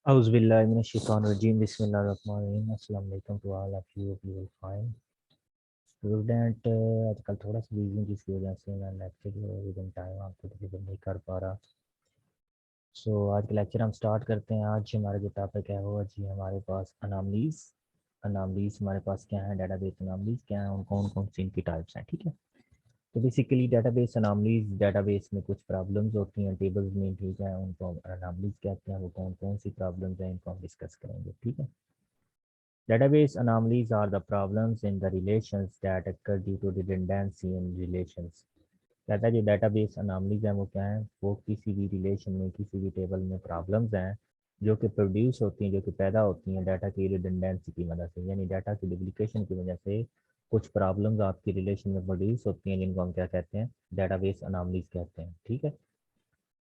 Auzubillahiminash-shaytanir-rajim. Bismillahir-rahmanir-rahim. Assalamu alaikum to all of you. You will find student आजकल थोड़ा सा busy हूँ जिसकी वजह से मैं लेक्चर जो विदिन टाइम आपको तकरीबन नहीं कर पा रहा। आज का लेक्चर हम स्टार्ट करते हैं। आज हमारा जो टॉपिक है वो जी हमारे पास अनामलीज। अनामलीज हमारे पास क्या है, डाटाबेस अनामलीज क्या है, उनको कौन कौन सी इनकी टाइप्स हैं। ठीक है, तो बेसिकली डाटाबेस अनामलीज, डाटाबेस में कुछ प्रॉब्लम्स होती हैं टेबल्स में, ठीक है, उनको अनामलीज कहते हैं। वो कौन कौन सी प्रॉब्लम्स हैं इनको हम डिस्कस करेंगे। ठीक है, database anomalies are the problems in the relations that occur due to redundancy in relations। कहता है जो database anomalies हैं वो क्या है, वो किसी भी रिलेशन में किसी भी टेबल में प्रॉब्लम्स हैं जो कि प्रोड्यूस होती हैं, जो कि पैदा होती हैं डाटा की रिडंडेंसी की वजह से, यानी डाटा की डुप्लीकेशन की वजह से कुछ प्रॉब्लम्स आपकी रिलेशन में प्रोड्यूस होती हैं, जिनको हम क्या कहते हैं, डेटाबेस अनॉमलीज कहते हैं। ठीक है,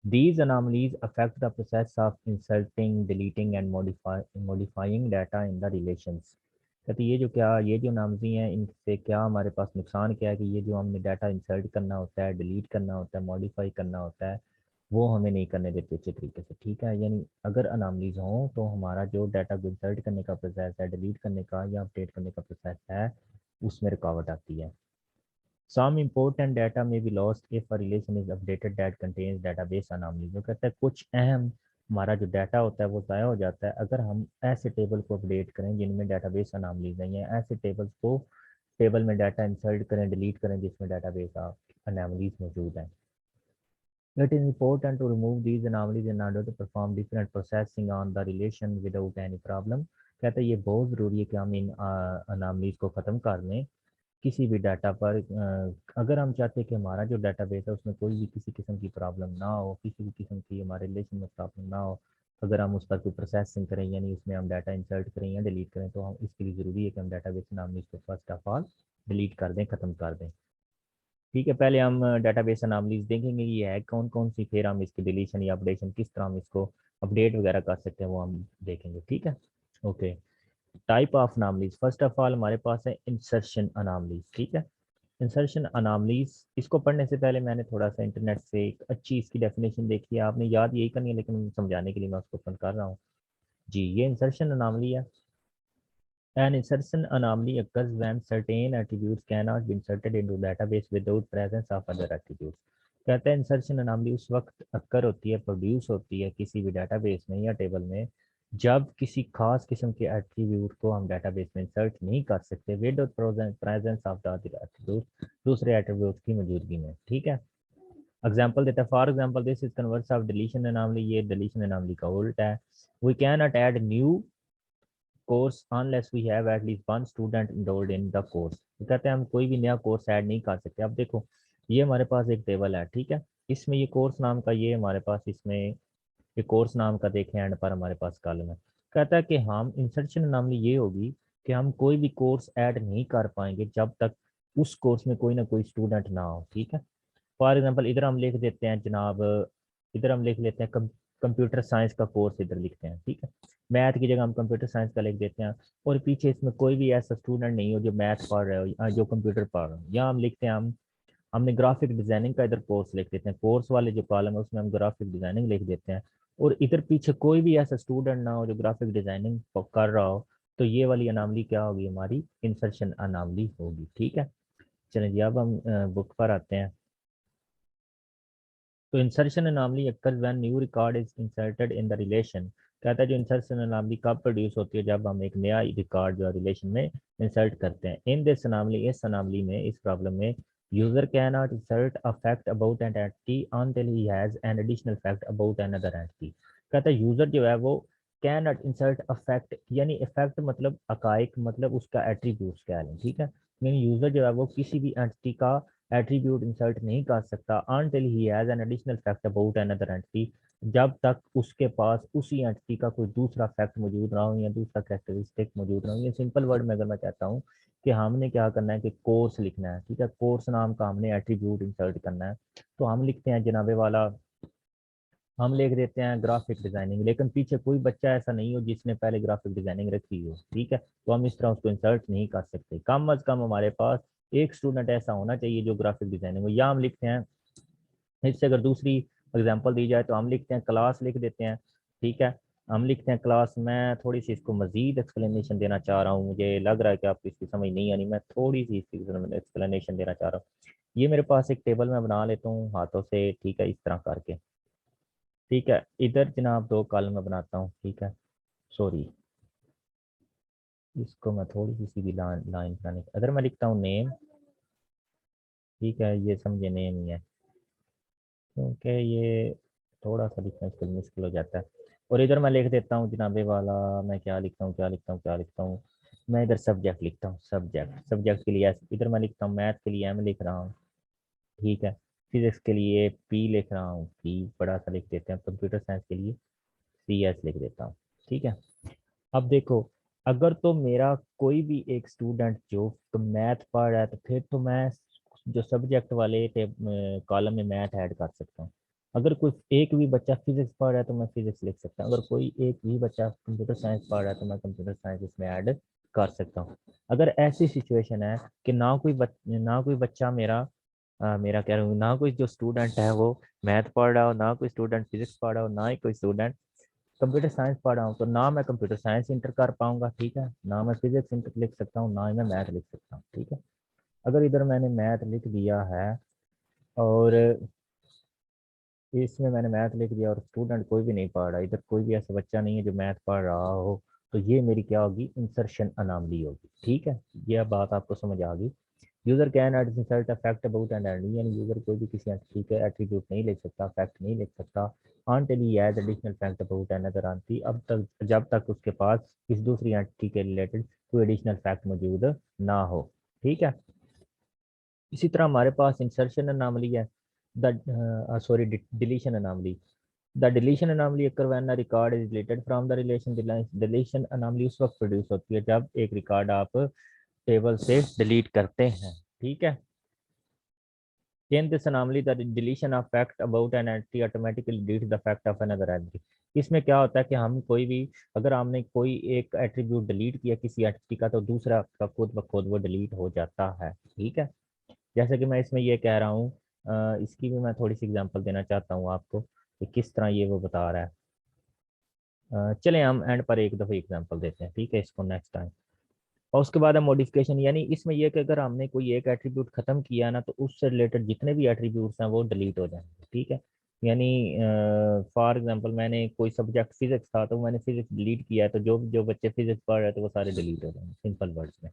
these anomalies affect the process of inserting, deleting and modifying data in the relations। कहते ये जो नामजी हैं इनसे क्या हमारे पास नुकसान क्या है कि ये जो हमने डाटा इंसर्ट करना होता है, डिलीट करना होता है, मॉडिफाई करना होता है, वो हमें नहीं करने देते अच्छे तरीके से। ठीक है, यानी अगर अनामलीज हों तो हमारा जो डाटा को इंसर्ट करने का प्रोसेस है, डिलीट करने का या अपडेट करने का प्रोसेस है, उसमें रुकावट आती है। Some important data may be lost if a relation is updated that contains database anomalies। वो कहता है कुछ अहम हमारा जो डाटा होता है वो ज़ाया हो जाता है अगर हम ऐसे टेबल को अपडेट करें जिनमें डाटाबेस अनामलीज हैं, या ऐसे टेबल्स को टेबल में डाटा इंसर्ट करें, डिलीट करें जिसमें डाटाबेस अनामलीज मौजूद हैं। It is important to remove these anomalies in order to perform different processing on the relation without any problem। कहता है ये बहुत ज़रूरी है कि हम इन अनामलीज को ख़त्म कर लें किसी भी डाटा पर। अगर हम चाहते हैं कि हमारा जो डाटाबेस है उसमें कोई भी किसी किस्म की प्रॉब्लम ना हो, किसी भी किस्म की हमारे रिलेशन में प्रॉब्लम ना हो, अगर हम उस पर कोई प्रोसेसिंग करें यानी उसमें हम डाटा इंसर्ट करें या डिलीट करें, तो हम इसके लिए ज़रूरी है कि हम डाटाबेस नाम इसको फर्स्ट ऑफ ऑल डिलीट कर दें, ख़त्म कर दें। ठीक है, पहले हम डाटाबेस अनामलीज देखेंगे ये है कौन कौन सी, फिर हम इसकी डिलीशन या अपडेशन किस तरह हम इसको अपडेट वगैरह कर सकते हैं वो हम देखेंगे। ठीक है, okay. Type of anomalies, first of all हमारे पास है इंसर्शन अनामलीज। ठीक है, इंसर्शन अनामलीज, इसको पढ़ने से पहले मैंने थोड़ा सा इंटरनेट से एक अच्छी इसकी डेफिनेशन देखी है, आपने याद यही करनी है लेकिन समझाने के लिए मैं उसको ओपन कर रहा हूँ जी। ये इंसर्शन अनामली है। An insertion anomaly occurs when certain attributes cannot be inserted into database without presence of other attributes। कहते हैं इंसर्शन अनामली उस वक्त अक्कर होती है, प्रोड्यूस होती है किसी भी डाटाबेस में या टेबल में जब किसी खास किस्म के एट्रीब्यूट को हम डाटाबेस में इंसर्ट नहीं कर सकते with presence of the other attribute, दूसरे एट्रीब्यूट की मौजूदगी में। ठीक है, एग्जाम्पल देता है, for example this is converse of deletion anomaly. ये डिलीशन अनामली का उल्टा है। We can not add new course unless we have at least one student enrolled in the course. तो कहते हैं हम कोई भी नया कोर्स ऐड नहीं कर सकते। अब देखो ये हमारे पास एक टेबल है, ठीक है, इसमें ये कोर्स नाम का, ये हमारे पास इसमें ये कोर्स नाम का देखें एंड पर हमारे पास कॉलम है। कहता है कि हम इंसर्शन नामली ये होगी कि हम कोई भी कोर्स ऐड नहीं कर पाएंगे जब तक उस कोर्स में कोई ना कोई स्टूडेंट ना हो। ठीक है, फॉर एग्जाम्पल इधर हम लिख देते हैं जनाब, इधर हम लिख लेते हैं कंप्यूटर साइंस का कोर्स इधर लिखते हैं। ठीक है, मैथ की जगह हम कंप्यूटर साइंस का लिख देते हैं और पीछे इसमें कोई भी ऐसा स्टूडेंट नहीं हो जो मैथ पढ़ रहे हो या जो कंप्यूटर पढ़ रहे हो। या हम लिखते हैं हमने ग्राफिक डिजाइनिंग का इधर कोर्स लिख देते हैं, कोर्स वाले जो कॉलम है उसमें हम ग्राफिक डिजाइनिंग लिख देते हैं और इधर पीछे कोई भी ऐसा स्टूडेंट ना हो जो ग्राफिक डिजाइनिंग कर रहा हो, तो ये वाली अनामली क्या होगी, हमारी इंसर्शन अनामली होगी। ठीक है, चलिए जी अब हम बुक पर आते हैं। तो insertion anomaly occurs when new record is inserted in the relation. कहता है जो इंसर्शन अनॉमली कब प्रोड्यूस होती है, जब हम एक नया रिकॉर्ड जो रिलेशन में इंसर्ट करते हैं। इन दिस अनॉमली, इस अनॉमली में, इस प्रॉब्लम में, user can not insert a fact about an entity until he has an additional fact about another entity. कहता है यूजर जो है वो can not insert a fact, यानी इफेक्ट मतलब अकाइक मतलब उसका एट्रीब्यूट्स कह लें। ठीक है, यानी यूजर जो है वो किसी भी एंटिटी का एट्रीब्यूट इंसर्ट नहीं कर सकता until he has an additional fact about another entity, जब तक उसके पास उसी एंटिटी का कोई दूसरा फैक्ट मौजूद ना हो या दूसरा कैरेक्टरिस्टिक मौजूद ना हो। ये सिंपल वर्ड में अगर मैं कहता हूँ कि हमने क्या करना है कि कोर्स लिखना है, ठीक है, कोर्स नाम का हमने एट्रीब्यूट इंसर्ट करना है, तो हम लिखते हैं जनाबे वाला, हम लिख देते हैं ग्राफिक डिजाइनिंग, लेकिन पीछे कोई बच्चा ऐसा नहीं हो जिसने पहले ग्राफिक डिजाइनिंग रखी हो। ठीक है, तो हम इस तरह उसको इंसर्ट नहीं कर सकते। कम अज कम हमारे पास एक स्टूडेंट ऐसा होना चाहिए जो ग्राफिक डिजाइनिंग हो। या हम लिखते हैं, इससे अगर दूसरी एग्जांपल दी जाए तो हम लिखते हैं क्लास लिख देते हैं। ठीक है, हम लिखते हैं क्लास। मैं थोड़ी सी इसको मजीद एक्सप्लेनेशन देना चाह रहा हूँ, मुझे लग रहा है कि आपको इसकी समझ नहीं आनी, मैं थोड़ी सी इसकी एक्सप्लेनेशन देना चाह रहा हूँ। ये मेरे पास एक टेबल मैं बना लेता हूँ हाथों से, ठीक है, इस तरह करके। ठीक है, इधर जनाब दो कॉलम में बनाता हूँ, ठीक है। सॉरी, इसको मैं थोड़ी सी सीधी लाइन लाइन बनाने, अगर मैं लिखता हूँ नेम, ठीक है, ये समझे नेम ही है, क्योंकि ये थोड़ा सा लिखना इसको मुश्किल हो जाता है। और इधर मैं लिख देता हूँ जनाबे वाला, मैं क्या लिखता हूँ, क्या लिखता हूँ, क्या लिखता हूँ, मैं इधर सब्जेक्ट लिखता हूँ, सब्जेक्ट। सब्जेक्ट के लिए इधर मैं लिखता हूँ, मैथ के लिए एम लिख रहा हूँ, ठीक है। फिजिक्स के लिए पी लिख रहा हूँ, पी बड़ा सा लिख देते हैं। कंप्यूटर साइंस के लिए सी एस लिख देता हूँ, ठीक है। अब देखो, अगर तो मेरा कोई भी एक स्टूडेंट जो तो मैथ पढ़ रहा है, तो फिर तो मैं जो सब्जेक्ट वाले कॉलम में मैथ ऐड कर सकता हूँ। अगर कोई एक भी बच्चा फिजिक्स पढ़ रहा है तो मैं फिजिक्स लिख सकता हूँ। अगर कोई एक भी बच्चा कंप्यूटर साइंस पढ़ रहा है तो मैं कंप्यूटर साइंस इसमें ऐड कर सकता हूँ। अगर ऐसी सिचुएशन है कि ना कोई बच्चा मेरा मेरा कह रहा हूँ, ना कोई जो स्टूडेंट है वो मैथ पढ़ रहा हो, ना कोई स्टूडेंट फिजिक्स पढ़ रहा हो, ना ही कोई स्टूडेंट कंप्यूटर साइंस पढ़ रहा हूँ, तो ना मैं कंप्यूटर साइंस इंटर कर पाऊंगा, ठीक है, ना मैं फिजिक्स इंटर लिख सकता हूँ, ना ही मैं मैथ लिख सकता हूँ, ठीक है। अगर इधर मैंने मैथ लिख दिया है और इसमें मैंने मैथ लिख दिया और स्टूडेंट कोई भी नहीं पढ़ रहा, इधर कोई भी ऐसा बच्चा नहीं है जो मैथ पढ़ रहा हो, तो ये मेरी क्या होगी, इंसर्शन अनामली होगी, ठीक है। ये बात आपको समझ आ गई। User can add insert a fact about an entity, यानी यूजर कोई भी किसी एंटिटी के एट्रीब्यूट नहीं लिख सकता, फैक्ट नहीं लिख सकता, until he adds additional fact about another entity, अब तक जब तक उसके पास इस दूसरी एंटिटी के रिलेटेड कोई एडिशनल फैक्ट मौजूद ना हो, ठीक है। इसी तरह हमारे पास इंसर्शन अनामली है, the sorry deletion anomaly. The deletion anomaly occur when a record is deleted from the relation. Deletion anomaly उस वक्त प्रोड्यूस होती है जब एक रिकॉर्ड आप टेबल से डिलीट करते हैं, ठीक है। In this anomaly, the deletion of fact about an entity automatically deletes the fact of another entity. इसमें क्या होता है कि हम कोई भी, अगर हमने कोई एक एट्रीब्यूट डिलीट किया किसी एंटिटी का, तो दूसरा का खुद ब खुद वो डिलीट हो जाता है, ठीक है। जैसे कि मैं इसमें ये कह रहा हूँ, इसकी भी मैं थोड़ी सी एग्जांपल देना चाहता हूँ आपको कि किस तरह ये वो बता रहा है। चले हम एंड पर एक दफ़ा एग्जांपल देते हैं, ठीक है, इसको नेक्स्ट टाइम। और उसके बाद है मॉडिफिकेशन, यानी इसमें यह कि अगर हमने कोई एक एट्रीब्यूट खत्म किया ना, तो उससे रिलेटेड जितने भी एट्रीब्यूट्स हैं वो डिलीट हो जाएंगे, ठीक है। यानी फॉर एग्जांपल मैंने कोई सब्जेक्ट फिजिक्स था, तो मैंने फिजिक्स डिलीट किया है, तो जो जो बच्चे फिजिक्स पढ़ रहे थे वो सारे डिलीट हो जाएंगे, सिंपल वर्ड्स में।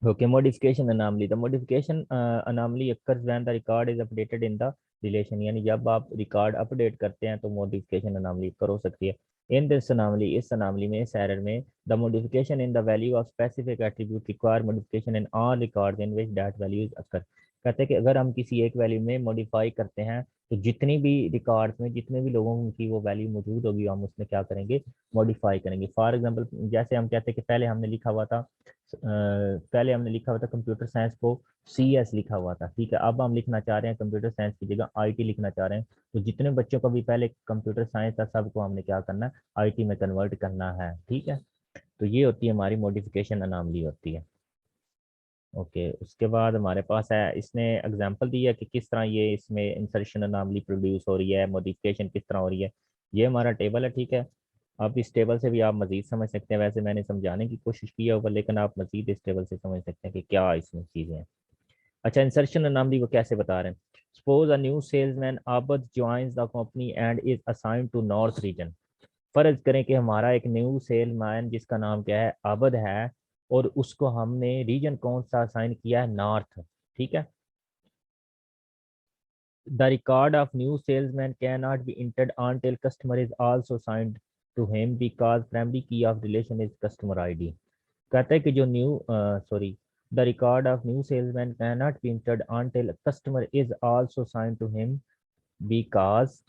Okay, modification anomaly. The modification anomaly occurs when the record is updated in the relation, यानी जब आप रिकॉर्ड अपडेट करते हैं तो मॉडिफिकेशन अनामली occur हो सकती है। इन दिस अनामली, इस अनामली में, इस एरर में, the modification in the value of specific attribute require modification in all records in which that value is occur। कहते हैं कि अगर हम किसी एक वैल्यू में मॉडिफाई करते हैं, तो जितनी भी रिकॉर्ड्स में जितने भी लोगों की वो वैल्यू मौजूद होगी, हम उसमें क्या करेंगे, मॉडिफाई करेंगे। फॉर एग्जाम्पल, जैसे हम कहते हैं कि पहले हमने लिखा हुआ था कंप्यूटर साइंस को सी एस लिखा हुआ था, ठीक है। अब हम लिखना चाह रहे हैं कंप्यूटर साइंस की जगह आईटी लिखना चाह रहे हैं, तो जितने बच्चों का भी पहले कंप्यूटर साइंस था सबको हमने क्या करना है, आईटी में कन्वर्ट करना है, ठीक है। तो ये होती है हमारी मॉडिफिकेशन अनामली होती है। ओके, उसके बाद हमारे पास है, इसने एग्जांपल दिया कि किस तरह ये इसमें इंसर्शन अनामली प्रोड्यूस हो रही है, मॉडिफिकेशन किस तरह हो रही है। ये हमारा टेबल है, ठीक है। अब इस टेबल से भी आप मजीद समझ सकते हैं, वैसे मैंने समझाने की कोशिश की है ऊपर, लेकिन आप मजीद इस टेबल से समझ सकते हैं कि क्या इसमें चीज़ें हैं। अच्छा, इंसर्शन अनामली को कैसे बता रहे हैं। Suppose a new salesman Abad joins the company and is assigned to north region. फर्ज करें कि हमारा एक न्यू सेल्समैन जिसका नाम क्या है, आबद है, और उसको हमने रीजन कौन सा असाइन किया है, नॉर्थ, ठीक है। The record of new salesman can not be entered until customer is also assigned to him because primary key of relation is customer ID। कहता है कि जो new sorry, the record of new salesman can not be entered until customer is also assigned to him because,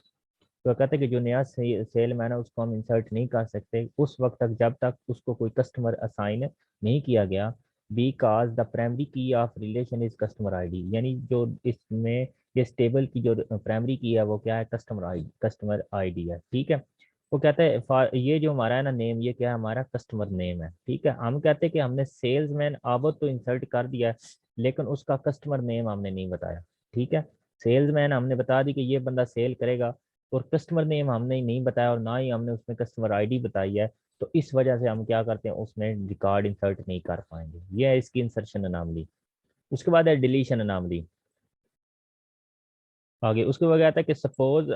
तो कहते हैं कि जो नया सेलमैन है उसको हम इंसर्ट नहीं कर सकते उस वक्त तक जब तक उसको कोई कस्टमर असाइन नहीं किया गया। बिकॉज द प्राइमरी की of relation is customer ID, यानी जो इसमें ये टेबल की जो प्राइमरी की है वो क्या है, कस्टमर आईडी है, ठीक है। वो कहता है ये जो हमारा है ना नेम, ये क्या है, हमारा कस्टमर नेम है, ठीक है। हम कहते हैं कि हमने सेल्समैन आबद तो इंसर्ट कर दिया है, लेकिन उसका कस्टमर नेम हमने नहीं बताया, ठीक है। सेल्समैन हमने बता दी कि ये बंदा सेल करेगा, और कस्टमर नेम हमने नहीं बताया और ना ही हमने उसमें कस्टमर आईडी बताई है, तो इस वजह से हम क्या करते हैं, उसमें रिकॉर्ड इंसर्ट नहीं कर पाएंगे। ये है इसकी इंसर्शन अनामली। उसके बाद है डिलीशन अनामली। आगे उसके बाद आता है कि सपोज,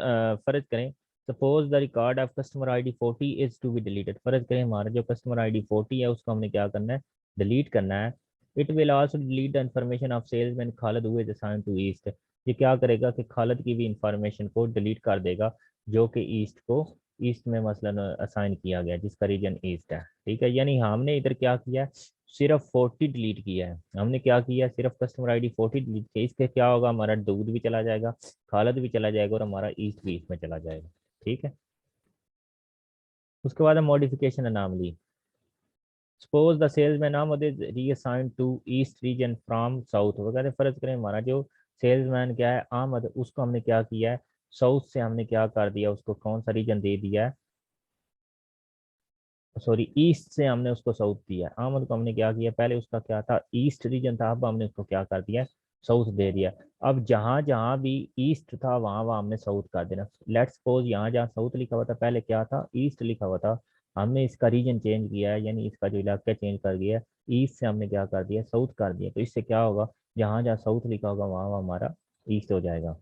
फर्ज करें, suppose the record of customer ID 40 is to be deleted. फर्ज करें हमारा जो कस्टमर आईडी 40 है उसको हमने क्या करना है, डिलीट करना है। It will also delete the information of salesman Khalid who is assigned to east. ये क्या करेगा कि खालिद की भी इंफॉर्मेशन को डिलीट कर देगा जो कि ईस्ट को, ईस्ट में मसलन असाइन किया गया जिसका रीजन ईस्ट है। ठीक है, यानी हमने इधर क्या किया है, सिर्फ 40 डिलीट किया है। हमने क्या किया है, सिर्फ कस्टमर आईडी 40 डिलीट किया। इसके क्या होगा, हमारा दूध भी चला जाएगा, खालिद भी चला जाएगा और हमारा ईस्ट भी इसमें चला जाएगा। ठीक है, उसके बाद है modification anomaly. Suppose the salesman Amad is reassigned to east region from south. वो कहते हैं फर्ज करें हमारा जो सेल्समैन क्या है आमद, उसको हमने क्या किया है, साउथ से हमने क्या कर दिया, उसको कौन सा रीजन दे दिया है, सॉरी ईस्ट से हमने उसको साउथ दिया है। आमद को हमने क्या किया, पहले उसका क्या था, ईस्ट रीजन था, अब हमने उसको क्या कर दिया, साउथ दे दिया। अब जहां जहां भी ईस्ट था वहां वहां हमने साउथ कर देना। लेट्स सपोज यहाँ जहाँ साउथ लिखा हुआ था पहले क्या था, ईस्ट लिखा हुआ था, हमने इसका रीजन चेंज किया है, यानी इसका जो इलाका चेंज कर दिया है, ईस्ट से हमने क्या कर दिया, साउथ कर दिया। तो इससे क्या होगा, जहां जहाँ साउथ लिखा होगा वहां वहां हमारा ईस्ट हो जाएगा।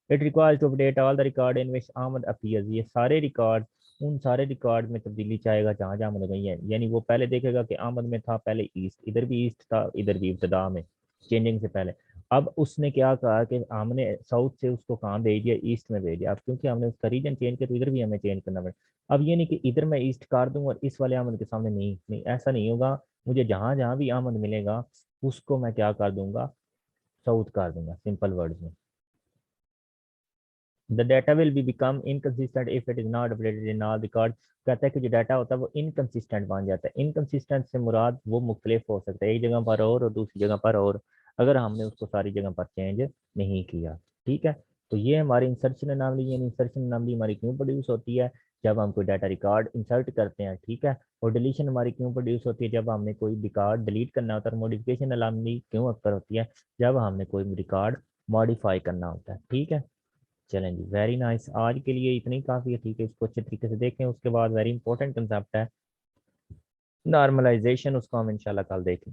It requires to update all the record in which Amad appears. ये सारे रिकॉर्ड, उन सारे रिकॉर्ड में तब्दीली चाहेगा जहाँ जहाँ आमद गई है। यानी वो पहले देखेगा कि आमद में था पहले ईस्ट, इधर भी ईस्ट था, इधर भी इब्तदा में चेंजिंग से पहले। अब उसने क्या कहा कि हमने साउथ से उसको कहाँ भेज दिया, ईस्ट में भेज दिया। अब क्योंकि हमने उसका रीजन चेंज किया तो इधर भी हमें चेंज करना पड़ेगा। अब ये नहीं कि इधर मैं ईस्ट कर दूँ और इस वाले आमद के सामने नहीं, नहीं ऐसा नहीं होगा। मुझे जहाँ जहाँ भी आमद मिलेगा उसको मैं क्या कर दूंगा, साउथ कर दूंगा, सिंपल वर्ड्स में। The data will be become inconsistent if it is not updated in all record. कहता है कि जो डाटा होता है वो इनकन्सिस्टेंट बन जाता है। इनकन्सिस्टेंट से मुराद वो मुख्तलिफ हो सकता है, एक जगह पर और दूसरी जगह पर और, अगर हमने उसको सारी जगह पर चेंज नहीं किया। ठीक है, तो ये हमारी इंसर्शन अनॉमली, यानी इंसर्शन अनॉमली हमारी क्यों प्रोड्यूस होती है, जब हम कोई डाटा रिकॉर्ड इंसर्ट करते हैं। ठीक है, और डिलीशन हमारी क्यों प्रोड्यूस होती है, जब हमने कोई रिकॉर्ड डिलीट करना होता है। और मॉडिफिकेशन अनॉमली क्यों अक्सर होती है, जब हमने कोई रिकॉर्ड मॉडिफाई करना होता है। ठीक है, चलें जी, वेरी नाइस। आज के लिए इतनी काफ़ी है। ठीक है, इसको अच्छे तरीके से देखें। उसके बाद वेरी इंपॉर्टेंट कंसेप्ट है नॉर्मलाइजेशन, उसको हम इंशाल्लाह कल देखें।